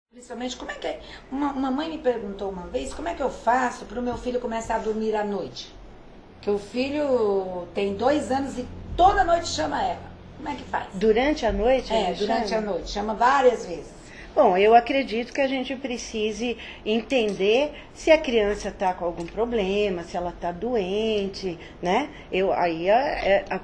Principalmente, como é que é? Uma mãe me perguntou uma vez, como é que eu faço para o meu filho começar a dormir à noite? Que o filho tem 2 anos e toda noite chama ela. Como é que faz? Durante a noite? Durante a noite. Chama várias vezes. Bom, eu acredito que a gente precise entender se a criança está com algum problema, se ela está doente, né? Aí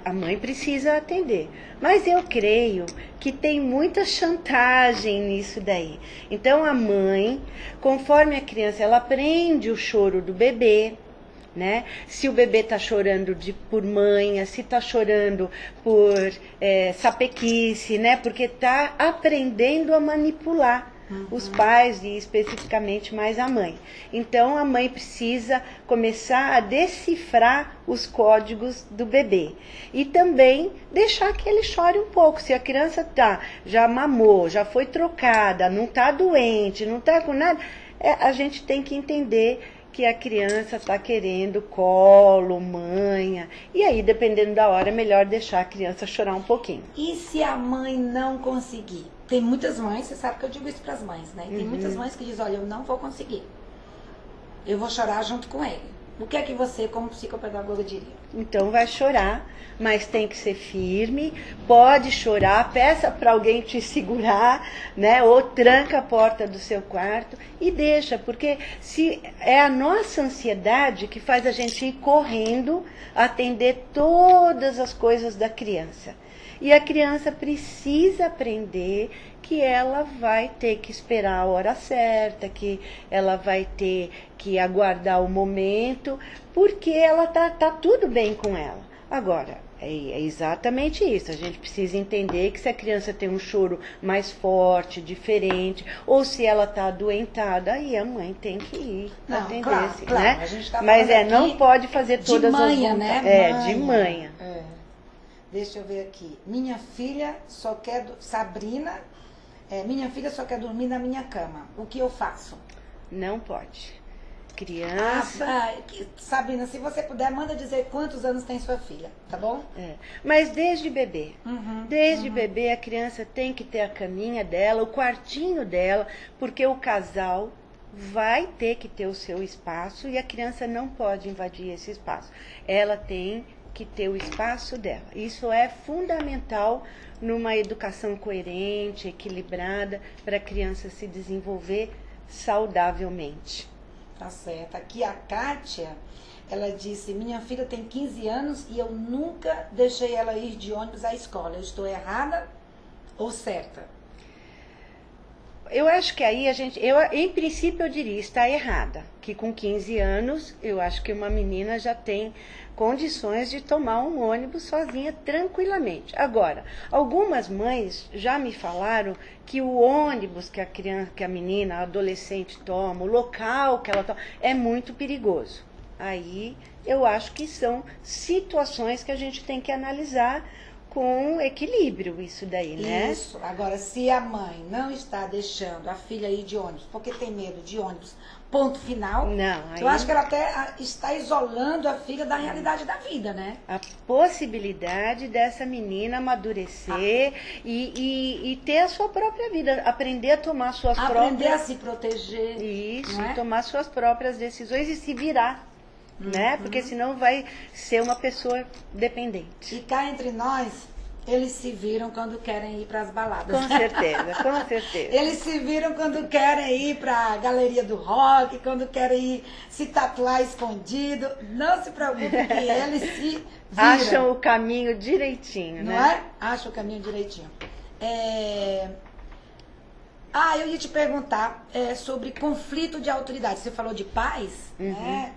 a mãe precisa atender. Mas eu creio que tem muita chantagem nisso daí. Então a mãe, conforme a criança, ela aprende o choro do bebê, né? Se o bebê está chorando por manha, se está chorando por sapequice, né? Porque está aprendendo a manipular os pais e especificamente mais a mãe. Então a mãe precisa começar a decifrar os códigos do bebê e também deixar que ele chore um pouco. Se a criança já mamou, já foi trocada, não está doente, não está com nada, a gente tem que entender que a criança está querendo colo, manha. E aí, dependendo da hora, é melhor deixar a criança chorar um pouquinho. E se a mãe não conseguir? Tem muitas mães, você sabe que eu digo isso para as mães, né? Tem muitas mães que dizem, olha, eu não vou conseguir. Eu vou chorar junto com ele. O que é que você, como psicopedagoga, diria? Então vai chorar, mas tem que ser firme, pode chorar, peça para alguém te segurar, né? Ou tranca a porta do seu quarto e deixa, porque se é a nossa ansiedade que faz a gente ir correndo atender todas as coisas da criança. E a criança precisa aprender que ela vai ter que esperar a hora certa, que ela vai ter que aguardar o momento, porque ela tá tudo bem com ela. Agora, é exatamente isso. A gente precisa entender que se a criança tem um choro mais forte, diferente, ou se ela está adoentada, aí a mãe tem que ir atender, claro, né? A gente tá mas não pode fazer todas as vontades. Né? De manhã. Deixa eu ver aqui. Minha filha só quer... Sabrina, minha filha só quer dormir na minha cama. O que eu faço? Não pode. Criança... Sabrina, se você puder, manda dizer quantos anos tem sua filha, tá bom? Mas desde bebê. Desde bebê a criança tem que ter a caminha dela, o quartinho dela, porque o casal vai ter que ter o seu espaço e a criança não pode invadir esse espaço. Ela tem que ter o espaço dela. Isso é fundamental numa educação coerente, equilibrada, para a criança se desenvolver saudavelmente. Tá certo. Aqui a Kátia, ela disse, minha filha tem 15 anos e eu nunca deixei ela ir de ônibus à escola. Eu estou errada ou certa? Eu acho que aí em princípio eu diria, está errada. Que com 15 anos, eu acho que uma menina já tem condições de tomar um ônibus sozinha tranquilamente. Agora, algumas mães já me falaram que o ônibus que a criança, que a menina, a adolescente toma, o local que ela toma, é muito perigoso. Aí eu acho que são situações que a gente tem que analisar com equilíbrio, isso daí, né? Isso. Agora, se a mãe não está deixando a filha ir de ônibus, porque tem medo de ônibus, ponto final, não, aí... eu acho que ela até está isolando a filha da realidade da vida, né? A possibilidade dessa menina amadurecer e ter a sua própria vida, aprender a tomar suas próprias... Aprender a se proteger. Isso, e tomar suas próprias decisões e se virar. Né? Porque senão vai ser uma pessoa dependente. E cá entre nós, eles se viram quando querem ir para as baladas. Com certeza, com certeza. Eles se viram quando querem ir para a galeria do rock, quando querem ir se tatuar escondido. Não se preocupe que eles se viram. Acham o caminho direitinho, não né? Não é? Acham o caminho direitinho. Eu ia te perguntar sobre conflito de autoridade. Você falou de pais, né?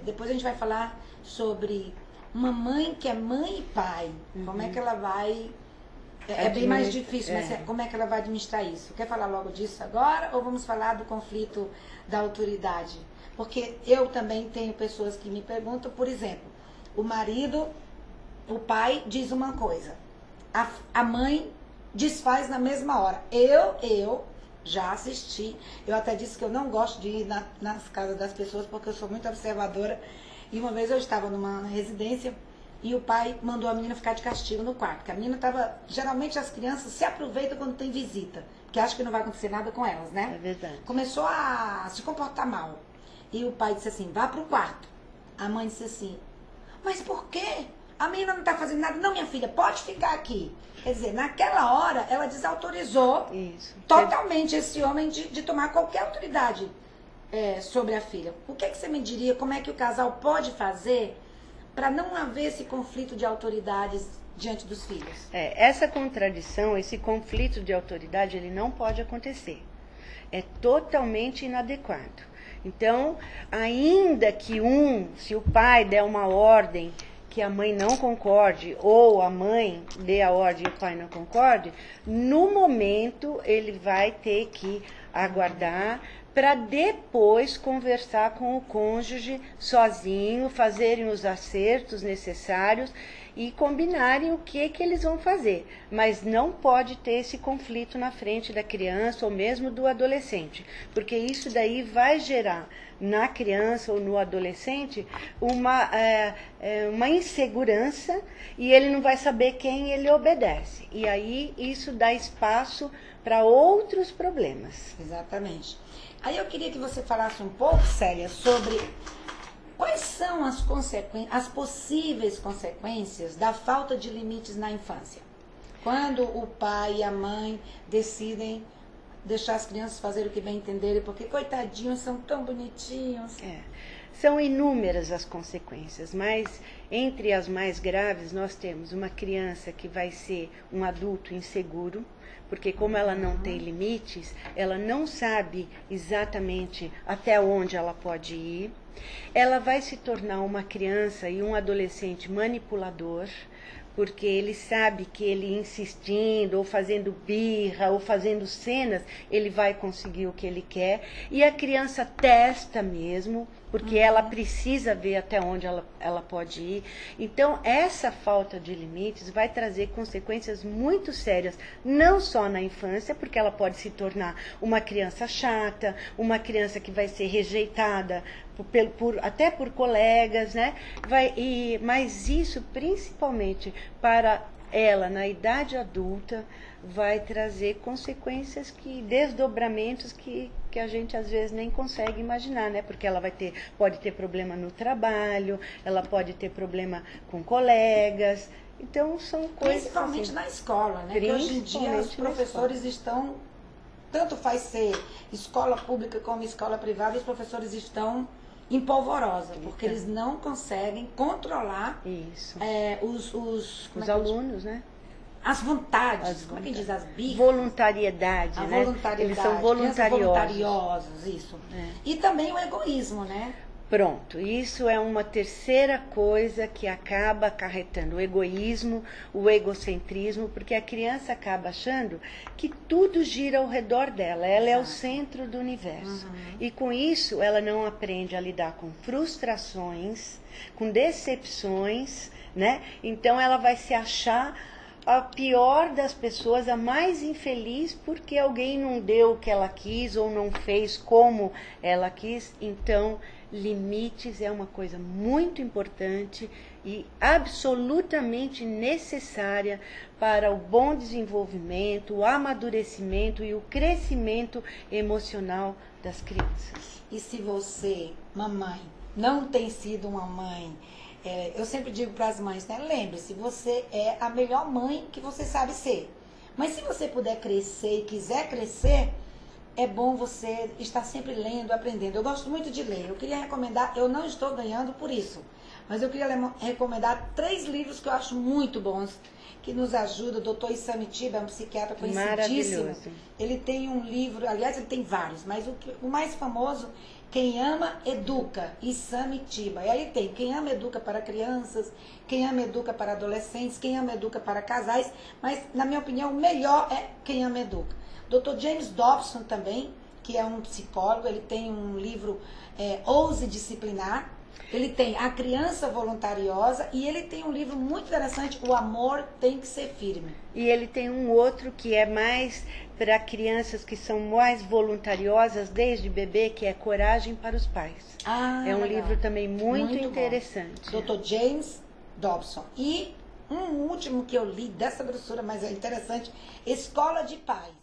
Depois a gente vai falar sobre uma mãe que é mãe e pai. Como é que ela vai... É bem mais difícil, mas como é que ela vai administrar isso? Quer falar logo disso agora ou vamos falar do conflito da autoridade? Porque eu também tenho pessoas que me perguntam, por exemplo, o pai diz uma coisa, a mãe desfaz na mesma hora. Eu já assisti, eu até disse que eu não gosto de ir nas casas das pessoas porque eu sou muito observadora. E uma vez eu estava numa residência e o pai mandou a menina ficar de castigo no quarto. Porque a menina tava... Geralmente as crianças se aproveitam quando tem visita, porque acham que não vai acontecer nada com elas, né? É verdade. Começou a se comportar mal. E o pai disse assim, vá pro quarto. A mãe disse assim, mas por quê? A menina não tá fazendo nada. Não, minha filha, pode ficar aqui. Quer dizer, naquela hora, ela desautorizou totalmente esse homem de tomar qualquer autoridade sobre a filha. O que você me diria, como é que o casal pode fazer para não haver esse conflito de autoridades diante dos filhos? Essa contradição, esse conflito de autoridade, ele não pode acontecer. É totalmente inadequado. Então, ainda que se o pai der uma ordem que a mãe não concorde, ou a mãe dê a ordem e o pai não concorde, no momento ele vai ter que aguardar para depois conversar com o cônjuge sozinho, fazerem os acertos necessários e combinarem o que eles vão fazer. Mas não pode ter esse conflito na frente da criança ou mesmo do adolescente, porque isso daí vai gerar na criança ou no adolescente uma insegurança e ele não vai saber quem ele obedece. E aí isso dá espaço para outros problemas. Exatamente. Aí eu queria que você falasse um pouco, Célia, sobre quais são as possíveis consequências da falta de limites na infância. Quando o pai e a mãe decidem deixar as crianças fazerem o que bem entenderem, porque, coitadinhos, são tão bonitinhos. São inúmeras as consequências, mas entre as mais graves nós temos uma criança que vai ser um adulto inseguro, porque como ela não tem limites, ela não sabe exatamente até onde ela pode ir. Ela vai se tornar uma criança e um adolescente manipulador, porque ele sabe que ele insistindo, ou fazendo birra, ou fazendo cenas, ele vai conseguir o que ele quer. E a criança testa mesmo, porque ela precisa ver até onde ela pode ir. Então, essa falta de limites vai trazer consequências muito sérias, não só na infância, porque ela pode se tornar uma criança chata, uma criança que vai ser rejeitada até por colegas, né? Mas isso, principalmente para ela, na idade adulta, vai trazer consequências, desdobramentos que a gente às vezes nem consegue imaginar, né? Porque ela pode ter problema no trabalho, ela pode ter problema com colegas. Então são coisas principalmente assim, na escola, né? Porque hoje em dia os professores estão, tanto faz ser escola pública como escola privada, os professores estão em polvorosa, porque eles não conseguem controlar os alunos, né? As vontades, como é que diz? As birras. Voluntariedade, né? Voluntariedade. Eles são voluntariosos. Isso. E também o egoísmo, né? Pronto, isso é uma terceira coisa que acaba acarretando o egoísmo, o egocentrismo, porque a criança acaba achando que tudo gira ao redor dela, ela é o centro do universo. E com isso ela não aprende a lidar com frustrações, com decepções, né? Então ela vai se achar a pior das pessoas, a mais infeliz, porque alguém não deu o que ela quis ou não fez como ela quis. Então, limites é uma coisa muito importante e absolutamente necessária para o bom desenvolvimento, o amadurecimento e o crescimento emocional das crianças. E se você, mamãe, não tem sido uma mãe... eu sempre digo para as mães, né? Lembre-se, você é a melhor mãe que você sabe ser. Mas se você puder crescer e quiser crescer, é bom você estar sempre lendo, aprendendo. Eu gosto muito de ler. Eu queria recomendar, eu não estou ganhando por isso, mas eu queria recomendar 3 livros que eu acho muito bons, que nos ajudam. O Dr. Isamitiba é um psiquiatra conhecidíssimo. Ele tem um livro, aliás, ele tem vários, mas o mais famoso, Quem Ama, Educa, Isamitiba. E aí tem Quem Ama, Educa para crianças, Quem Ama, Educa para adolescentes, Quem Ama, Educa para casais, mas, na minha opinião, o melhor é Quem Ama, Educa. Dr. James Dobson também, que é um psicólogo, ele tem um livro, Ouse Disciplinar. Ele tem A Criança Voluntariosa e ele tem um livro muito interessante, O Amor Tem que Ser Firme. E ele tem um outro que é mais para crianças que são mais voluntariosas desde bebê, que é Coragem para os Pais. É um livro também muito interessante. Dr. James Dobson. E um último que eu li dessa grossura, mas é interessante, Escola de Pais.